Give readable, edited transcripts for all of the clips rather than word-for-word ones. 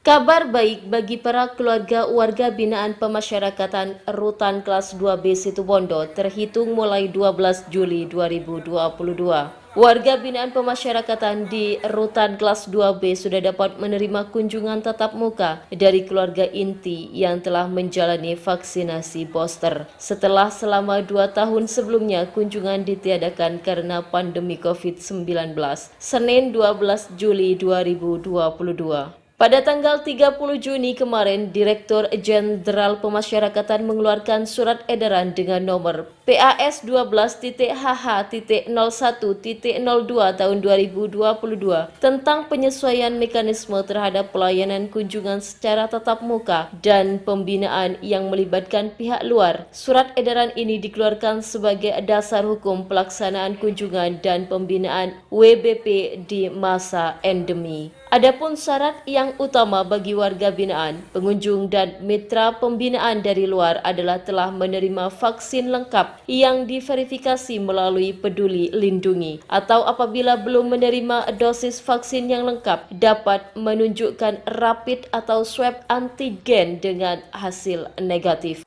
Kabar baik bagi para keluarga warga binaan pemasyarakatan Rutan Kelas 2B Situbondo terhitung mulai 12 Juli 2022. Warga binaan pemasyarakatan di Rutan Kelas 2B sudah dapat menerima kunjungan tatap muka dari keluarga inti yang telah menjalani vaksinasi booster. Setelah selama 2 tahun sebelumnya kunjungan ditiadakan karena pandemi COVID-19. Senin 12 Juli 2022. Pada tanggal 30 Juni kemarin, Direktur Jenderal Pemasyarakatan mengeluarkan surat edaran dengan nomor PAS 12.HH.01.02 tahun 2022 tentang penyesuaian mekanisme terhadap pelayanan kunjungan secara tatap muka dan pembinaan yang melibatkan pihak luar. Surat edaran ini dikeluarkan sebagai dasar hukum pelaksanaan kunjungan dan pembinaan WBP di masa endemi. Adapun syarat yang utama bagi warga binaan, pengunjung dan mitra pembinaan dari luar adalah telah menerima vaksin lengkap yang diverifikasi melalui Peduli Lindungi atau apabila belum menerima dosis vaksin yang lengkap dapat menunjukkan rapid atau swab antigen dengan hasil negatif.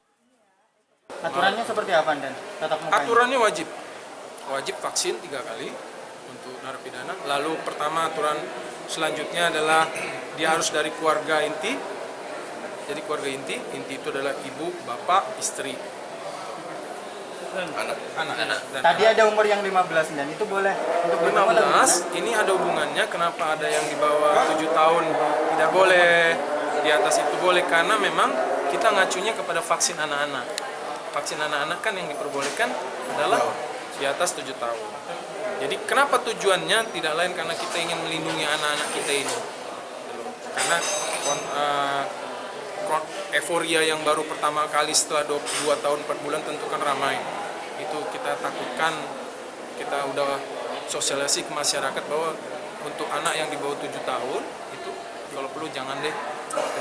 Aturannya seperti apa, Dan? Tatap muka Aturannya wajib vaksin 3 kali untuk narapidana. Lalu pertama aturan selanjutnya adalah dia harus dari keluarga inti. Jadi keluarga inti itu adalah ibu, bapak, istri, anak. Tadi ada umur yang 15, Dan itu boleh untuk bertemu atau 15, ini ada hubungannya kenapa ada yang di bawah 7 tahun tidak boleh, di atas itu boleh, karena memang kita ngacunya kepada vaksin anak-anak. Vaksin anak-anak kan yang diperbolehkan adalah di atas 7 tahun. Jadi kenapa tujuannya tidak lain karena kita ingin melindungi anak-anak kita ini. Karena euforia yang baru pertama kali setelah 2 tahun 4 bulan tentu kan ramai. Itu kita takutkan, kita udah sosialisasi ke masyarakat bahwa untuk anak yang di bawah 7 tahun itu kalau perlu jangan deh,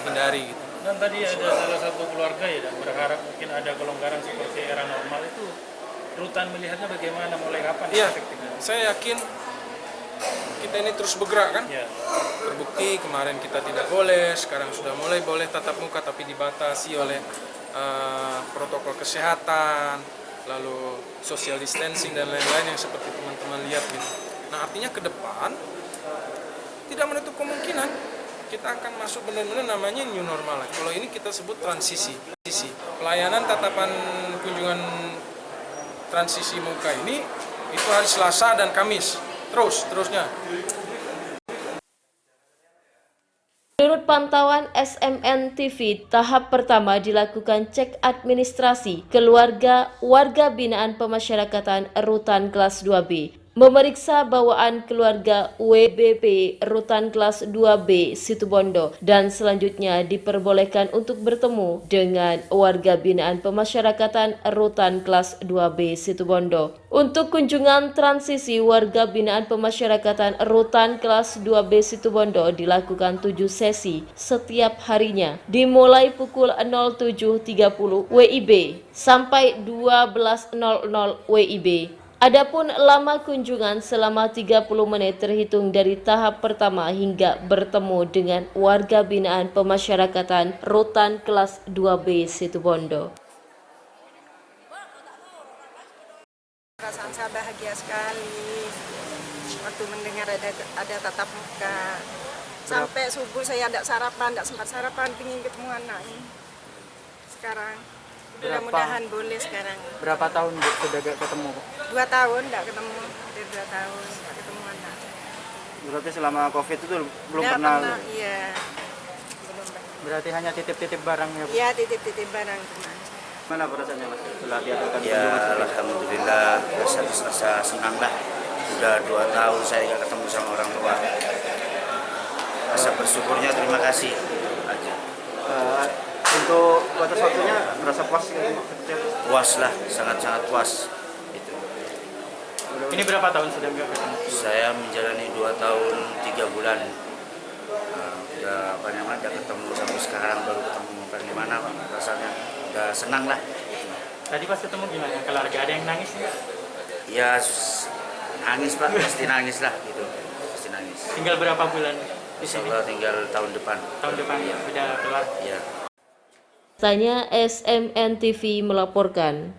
hindari gitu. Dan tadi ada salah satu keluarga ya, dan berharap mungkin ada kelonggaran seperti era normal itu. Rutan melihatnya bagaimana, mulai kapan Iya, efektifnya? saya yakin kita ini terus bergerak kan. Ya. Terbukti kemarin kita tidak boleh, sekarang sudah mulai boleh tatap muka tapi dibatasi oleh protokol kesehatan, lalu social distancing dan lain-lain yang seperti teman-teman lihat gitu. Nah artinya ke depan tidak menutup kemungkinan kita akan masuk benar-benar namanya new normal. Kalau ini kita sebut transisi. Pelayanan tatapan kunjungan transisi muka ini itu hari Selasa dan Kamis terusnya. Menurut pantauan SMN TV, tahap pertama dilakukan cek administrasi keluarga warga binaan pemasyarakatan Rutan Kelas 2B. Memeriksa bawaan keluarga WBP Rutan Kelas 2B Situbondo dan selanjutnya diperbolehkan untuk bertemu dengan warga binaan pemasyarakatan Rutan Kelas 2B Situbondo. Untuk kunjungan transisi warga binaan pemasyarakatan Rutan Kelas 2B Situbondo dilakukan 7 sesi setiap harinya dimulai pukul 07.30 WIB sampai 12.00 WIB. Adapun lama kunjungan selama 30 menit terhitung dari tahap pertama hingga bertemu dengan warga binaan pemasyarakatan Rutan Kelas 2B Situbondo. Perasaan saya bahagia sekali waktu mendengar ada tatap muka. Sampai subuh saya tidak sempat sarapan, ingin ketemu anak ini. Sekarang mudah-mudahan boleh sekarang. Berapa tahun sudah gak ketemu? 2 tahun tidak ketemu, hampir 2 tahun tidak ketemu anak. Berarti selama COVID itu belum Nggak pernah. Iya, belum pernah. Berarti hanya titip-titip barang ya, Bu? Iya, titip-titip barang cuma. Mana perasaannya, Mas? Setelah diadakan Ya alhamdulillah, rasa senang lah. Sudah 2 tahun saya nggak ketemu sama orang tua. Rasa bersyukurnya terima kasih aja. Untuk batas waktunya merasa puas? Puas lah, sangat-sangat puas. Itu. Ini berapa tahun sudah nggak ketemu? Saya menjalani 2 tahun 3 bulan. Udah udah ketemu sampai sekarang baru ketemu. Bagaimana Pak rasanya? Udah senang lah. Tadi pas ketemu gimana? Keluarga ada yang nangis nggak? Ya nangis Pak, pasti nangis lah gitu. Pasti nangis. Tinggal berapa bulan? Insya Allah tinggal tahun depan. Tahun depan ya, sudah keluar. Ya. Tanya SMN TV melaporkan.